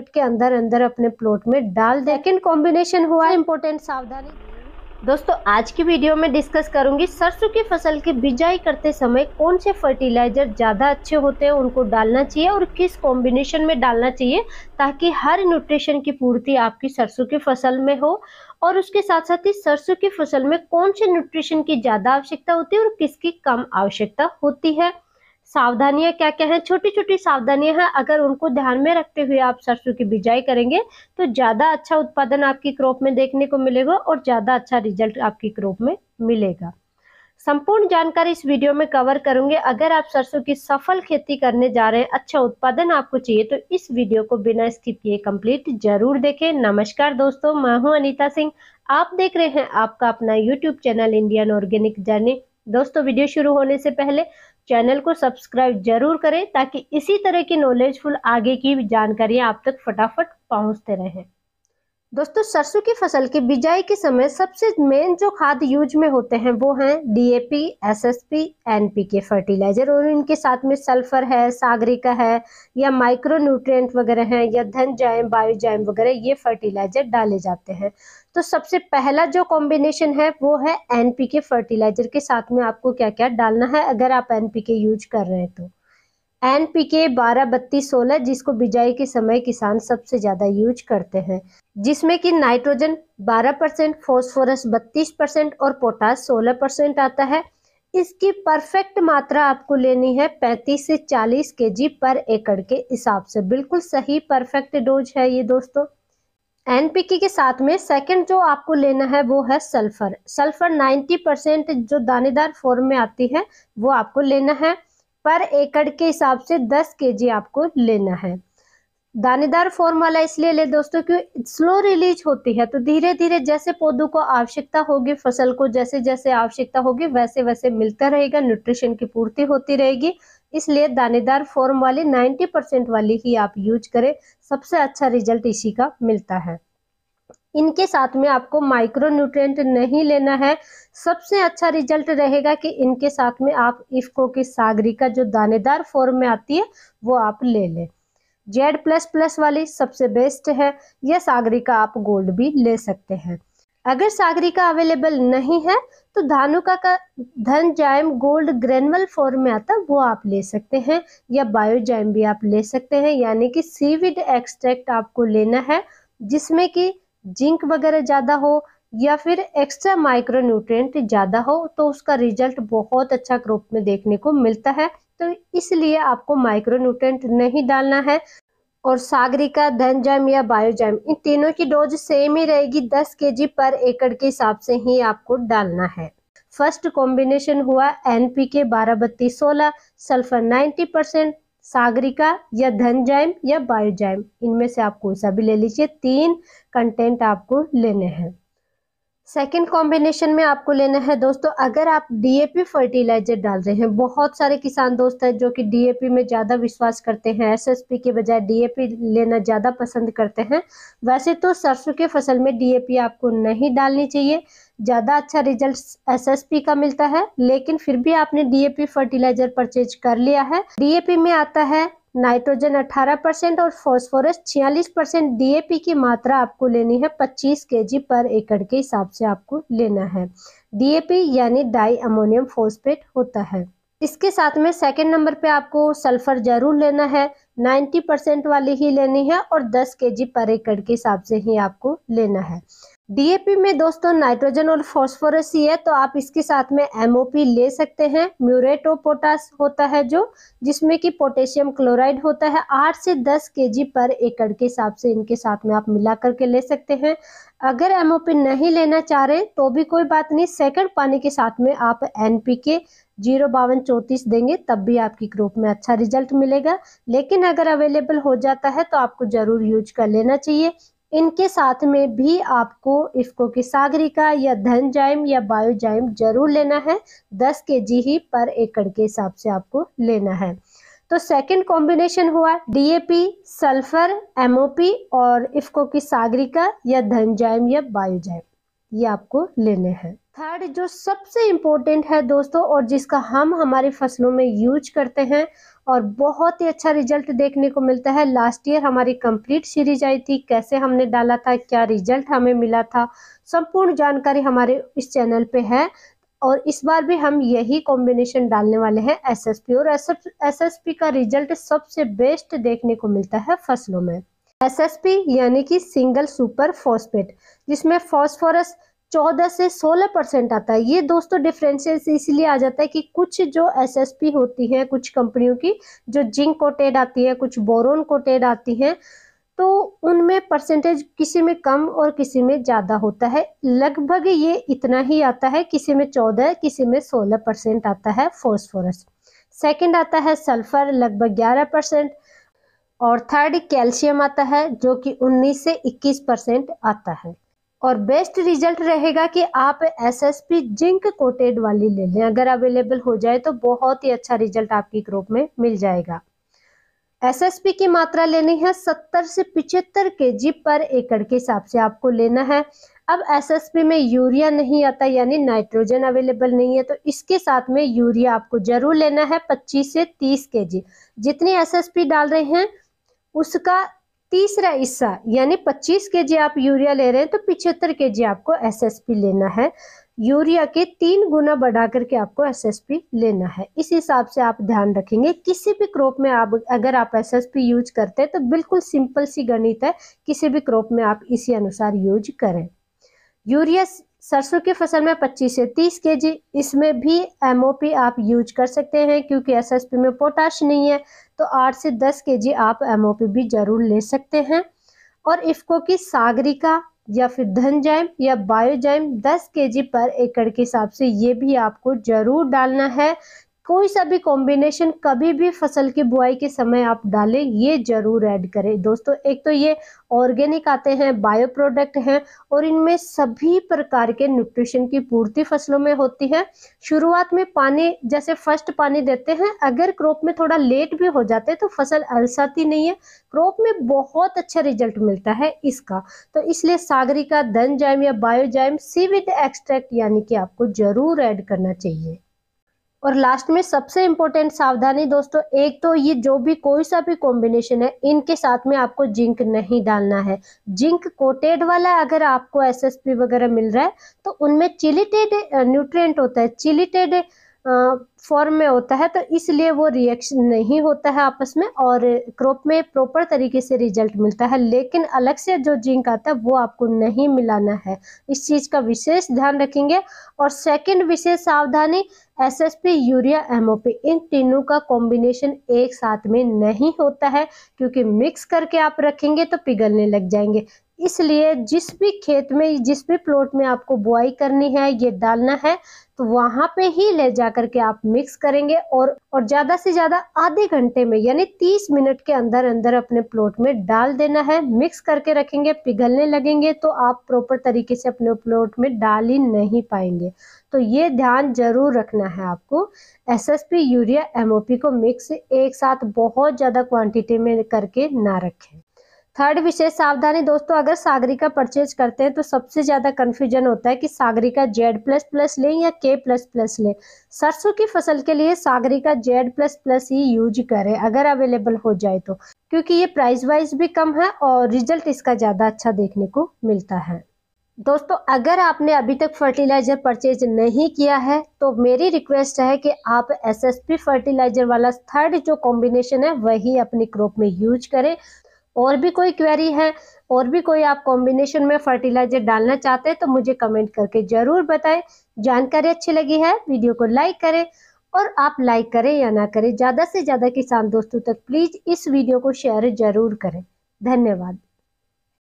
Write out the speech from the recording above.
Minute के अंदर अंदर अपने प्लॉट में डाल दें। सेकंड कॉम्बिनेशन हुआ इम्पोर्टेंट सावधानी। दोस्तों आज की वीडियो में डिस्कस करूंगी सरसों की फसल की बिजाई करते समय कौन से फर्टिलाइजर ज़्यादा अच्छे होते हैं, उनको डालना चाहिए और किस कॉम्बिनेशन में डालना चाहिए ताकि हर न्यूट्रिशन की पूर्ति आपकी सरसों की फसल में हो। और उसके साथ साथ ही सरसों की फसल में कौन से न्यूट्रिशन की ज़्यादा आवश्यकता होती है और किसकी कम आवश्यकता होती है। सावधानियां क्या क्या है, छोटी छोटी सावधानियां हैं, अगर उनको ध्यान में रखते हुए आप सरसों की बिजाई करेंगे तो ज्यादा अच्छा उत्पादन आपकी क्रॉप में देखने को मिलेगा और ज्यादा अच्छा रिजल्ट आपकी क्रॉप में मिलेगा। संपूर्ण जानकारी इस वीडियो में कवर करूंगे। अगर आप सरसों की सफल खेती करने जा रहे हैं, अच्छा उत्पादन आपको चाहिए तो इस वीडियो को बिना स्किप किए कंप्लीट जरूर देखें। नमस्कार दोस्तों, मैं हूं अनीता सिंह, आप देख रहे हैं आपका अपना YouTube channel Indian organic journey. दोस्तों वीडियो शुरू होने से पहले चैनल को सब्सक्राइब जरूर करें ताकि इसी तरह की नॉलेजफुल आगे की जानकारी आप तक फटाफट पहुंचते रहें। दोस्तों सरसों की फसल की बिजाई के समय सबसे मेन जो खाद यूज में होते हैं वो हैं डीएपी, एसएसपी, एनपीके फर्टिलाइजर और इनके साथ में सल्फर है, सागरिका है या माइक्रो न्यूट्रिएंट वगैरह हैं या धनजाइम, बायोजाइम वगैरह ये फर्टिलाइजर डाले जाते हैं। तो सबसे पहला जो कॉम्बिनेशन है वो है एनपीके फर्टिलाइजर के साथ में आपको क्या क्या डालना है अगर आप एनपीके यूज कर रहे हैं तो एनपीके 12-32-16 जिसको बिजाई के समय किसान सबसे ज्यादा यूज करते हैं, जिसमें कि नाइट्रोजन 12%, फास्फोरस 32% और पोटास 16% आता है। इसकी परफेक्ट मात्रा आपको लेनी है 35 से 40 केजी पर एकड़ के हिसाब से, बिल्कुल सही परफेक्ट डोज है ये दोस्तों। एनपीके के साथ में सेकंड जो आपको लेना है वो है सल्फर। सल्फर 90% जो दानेदार फॉर्म में आती है वो आपको लेना है, पर एकड़ के हिसाब से 10 केजी आपको लेना है। दानेदार फॉर्म वाला इसलिए ले दोस्तों क्योंकि स्लो रिलीज होती है, तो धीरे धीरे जैसे पौधों को आवश्यकता होगी, फसल को जैसे जैसे आवश्यकता होगी वैसे वैसे मिलता रहेगा, न्यूट्रिशन की पूर्ति होती रहेगी। इसलिए दानेदार फॉर्म वाली 90% वाली ही आप यूज करें, सबसे अच्छा रिजल्ट इसी का मिलता है। इनके साथ में आपको माइक्रो न्यूट्रिएंट नहीं लेना है। सबसे अच्छा रिजल्ट रहेगा कि इनके साथ में आप इफ्को की सागरिका जो दानेदार फॉर्म में आती है वो आप ले लें। Z++ वाली सबसे बेस्ट है, या सागरिका आप गोल्ड भी ले सकते हैं। अगर सागरिका अवेलेबल नहीं है तो धानुका का धनजाइम गोल्ड ग्रेनुअल फॉर्म में आता है वो आप ले सकते हैं, या बायोजाइम भी आप ले सकते हैं, यानी कि सीविड एक्सट्रैक्ट आपको लेना है जिसमें कि जिंक वगैरह ज़्यादा हो या फिर एक्स्ट्रा माइक्रो न्यूट्रिएंट ज़्यादा हो, तो उसका रिजल्ट बहुत अच्छा क्रॉप में देखने को मिलता है। तो इसलिए आपको माइक्रो न्यूट्रिएंट नहीं डालना है। और सागरिका, धनजाइम या बायोजाइम इन तीनों की डोज सेम ही रहेगी, 10 केजी पर एकड़ के हिसाब से ही आपको डालना है। फर्स्ट कॉम्बिनेशन हुआ एनपीके 12-32-16, सल्फर 90%, सागरिका या धनजाइम या बायोजाइम, इनमें से आप कोई सा भी ले लीजिए, 3 कंटेंट आपको लेने हैं। सेकेंड कॉम्बिनेशन में आपको लेना है दोस्तों, अगर आप डीएपी फर्टिलाइजर डाल रहे हैं, बहुत सारे किसान दोस्त हैं जो कि डीएपी में ज़्यादा विश्वास करते हैं, एसएसपी के बजाय डीएपी लेना ज़्यादा पसंद करते हैं। वैसे तो सरसों के फसल में डीएपी आपको नहीं डालनी चाहिए, ज़्यादा अच्छा रिजल्ट एसएसपी का मिलता है, लेकिन फिर भी आपने डीएपी फर्टिलाइजर परचेज कर लिया है। डीएपी में आता है नाइट्रोजन 18% और फास्फोरस 46%। डीएपी की मात्रा आपको लेनी है 25 केजी पर एकड़ के हिसाब से आपको लेना है। डीएपी यानी डाई अमोनियम फॉस्फेट होता है। इसके साथ में सेकंड नंबर पे आपको सल्फर जरूर लेना है, 90% वाली ही लेनी है और 10 केजी पर एकड़ के हिसाब से ही आपको लेना है। डीएपी में दोस्तों नाइट्रोजन और फास्फोरस ही है, तो आप इसके साथ में एमओपी ले सकते हैं। म्यूरेट ऑफ पोटास होता है जो, जिसमें कि पोटेशियम क्लोराइड होता है, 8 से 10 केजी पर एकड़ के हिसाब से इनके साथ में आप मिला करके ले सकते हैं। अगर एमओपी नहीं लेना चाह रहे तो भी कोई बात नहीं, सेकंड पानी के साथ में आप एनपीके 05234 देंगे तब भी आपकी क्रॉप में अच्छा रिजल्ट मिलेगा। लेकिन अगर अवेलेबल हो जाता है तो आपको जरूर यूज कर लेना चाहिए। इनके साथ में भी आपको इफ्को की सागरिका या धनजाइम या बायोजाइम जरूर लेना है, 10 केजी ही पर एकड़ के हिसाब से आपको लेना है। तो सेकंड कॉम्बिनेशन हुआ डीएपी, सल्फर, एमओपी और इफ्को की सागरिका या धनजाइम या बायोजाइम, ये आपको लेने हैं। थर्ड जो सबसे इम्पोर्टेंट है दोस्तों, और जिसका हम हमारी फसलों में यूज करते हैं और बहुत ही अच्छा रिजल्ट देखने को मिलता है। लास्ट ईयर हमारी कंप्लीट सीरीज आई थी, कैसे हमने डाला था, क्या रिजल्ट हमें मिला था, संपूर्ण जानकारी हमारे इस चैनल पे है। और इस बार भी हम यही कॉम्बिनेशन डालने वाले हैं एसएसपी, और एसएसपी का रिजल्ट सबसे बेस्ट देखने को मिलता है फसलों में। एसएसपी यानी कि सिंगल सुपर फॉस्फेट, जिसमें फॉस्फोरस 14 से 16% आता है। ये दोस्तों डिफरेंशियल इसलिए आ जाता है कि कुछ जो एसएसपी होती है कुछ कंपनियों की, जो जिंक कोटेड आती है, कुछ बोरोन कोटेड आती है, तो उनमें परसेंटेज किसी में कम और किसी में ज़्यादा होता है। लगभग ये इतना ही आता है, किसी में 14 किसी में 16% आता है फॉस्फोरस। सेकंड आता है सल्फर, लगभग 11%। और थर्ड कैल्शियम आता है, जो कि 19 से 21% आता है। और बेस्ट रिजल्ट रहेगा कि आप एसएसपी जिंक कोटेड वाली ले लें, अगर अवेलेबल हो जाए तो बहुत ही अच्छा रिजल्ट आपकी क्रॉप में मिल जाएगा। एसएसपी की मात्रा लेनी है 70 से 75 केजी पर एकड़ के हिसाब से आपको लेना है। अब एसएसपी में यूरिया नहीं आता, यानी नाइट्रोजन अवेलेबल नहीं है, तो इसके साथ में यूरिया आपको जरूर लेना है 25 से 30 केजी। जितनी एसएसपी डाल रहे हैं उसका तीसरा हिस्सा यानी 25 केजी आप यूरिया ले रहे हैं तो 75 केजी आपको एसएसपी लेना है। यूरिया के 3 गुना बढ़ा करके आपको एसएसपी लेना है। इस हिसाब से आप ध्यान रखेंगे। किसी भी क्रॉप में आप अगर आप एसएसपी यूज करते हैं तो बिल्कुल सिंपल सी गणित है, किसी भी क्रॉप में आप इसी अनुसार यूज करें। यूरिया सरसों की फसल में 25 से 30 केजी, इसमें भी एमओपी आप यूज कर सकते हैं क्योंकि एसएसपी में पोटाश नहीं है, तो 8 से 10 केजी आप एमओपी भी जरूर ले सकते हैं। और इफ्को की सागरिका या फिर धनजाइम या बायोजाइम 10 केजी पर एकड़ के हिसाब से ये भी आपको जरूर डालना है। कोई सा भी कॉम्बिनेशन कभी भी फसल की बुआई के समय आप डालें, ये जरूर ऐड करें दोस्तों। एक तो ये ऑर्गेनिक आते हैं, बायो प्रोडक्ट हैं, और इनमें सभी प्रकार के न्यूट्रिशन की पूर्ति फसलों में होती है। शुरुआत में पानी जैसे फर्स्ट पानी देते हैं, अगर क्रॉप में थोड़ा लेट भी हो जाते हैं तो फसल अलसाती नहीं है, क्रॉप में बहुत अच्छा रिजल्ट मिलता है इसका। तो इसलिए सागरिका, धनजाइम या बायोजाइम सीविड एक्सट्रैक्ट यानी कि आपको जरूर ऐड करना चाहिए। और लास्ट में सबसे इम्पोर्टेंट सावधानी दोस्तों, एक तो ये जो भी कोई सा भी कॉम्बिनेशन है, इनके साथ में आपको जिंक नहीं डालना है। जिंक कोटेड वाला अगर आपको एसएसपी वगैरह मिल रहा है तो उनमें चिलिटेड न्यूट्रिएंट होता है, चिलिटेड फॉर्म में होता है, तो इसलिए वो रिएक्शन नहीं होता है आपस में और क्रॉप में प्रॉपर तरीके से रिजल्ट मिलता है। लेकिन अलग से जो जिंक आता है वो आपको नहीं मिलाना है, इस चीज का विशेष ध्यान रखेंगे। और सेकंड विशेष सावधानी, एसएसपी, यूरिया, एमओपी, इन तीनों का कॉम्बिनेशन एक साथ में नहीं होता है, क्योंकि मिक्स करके आप रखेंगे तो पिघलने लग जाएंगे। इसलिए जिस भी खेत में, जिस भी प्लॉट में आपको बुआई करनी है, ये डालना है, तो वहां पे ही ले जा करके आप मिक्स करेंगे और ज्यादा से ज्यादा आधे घंटे में यानी 30 मिनट के अंदर अंदर अपने प्लॉट में डाल देना है। मिक्स करके रखेंगे, पिघलने लगेंगे तो आप प्रॉपर तरीके से अपने प्लॉट में डाल ही नहीं पाएंगे। तो ये ध्यान जरूर रखना है आपको। एसएसपी, यूरिया, एमओपी को मिक्स एक साथ बहुत ज्यादा क्वांटिटी में करके ना रखें। थर्ड विशेष सावधानी दोस्तों, अगर सागरिका परचेज करते हैं तो सबसे ज्यादा कंफ्यूजन होता है कि सागरिका Z++ लें या K++ लें। सरसों की फसल के लिए सागरिका Z++ ही यूज करें अगर अवेलेबल हो जाए तो, क्योंकि ये प्राइस वाइज भी कम है और रिजल्ट इसका ज्यादा अच्छा देखने को मिलता है। दोस्तों अगर आपने अभी तक फर्टिलाइजर परचेज नहीं किया है तो मेरी रिक्वेस्ट है कि आप एसएसपी फर्टिलाइजर वाला थर्ड जो कॉम्बिनेशन है वही अपनी क्रॉप में यूज करें। और भी कोई क्वेरी है और भी कोई आप कॉम्बिनेशन में फर्टिलाइजर डालना चाहते हैं तो मुझे कमेंट करके जरूर बताएं। जानकारी अच्छी लगी है वीडियो को लाइक करें, और आप लाइक करें या ना करें, ज़्यादा से ज़्यादा किसान दोस्तों तक प्लीज़ इस वीडियो को शेयर जरूर करें। धन्यवाद।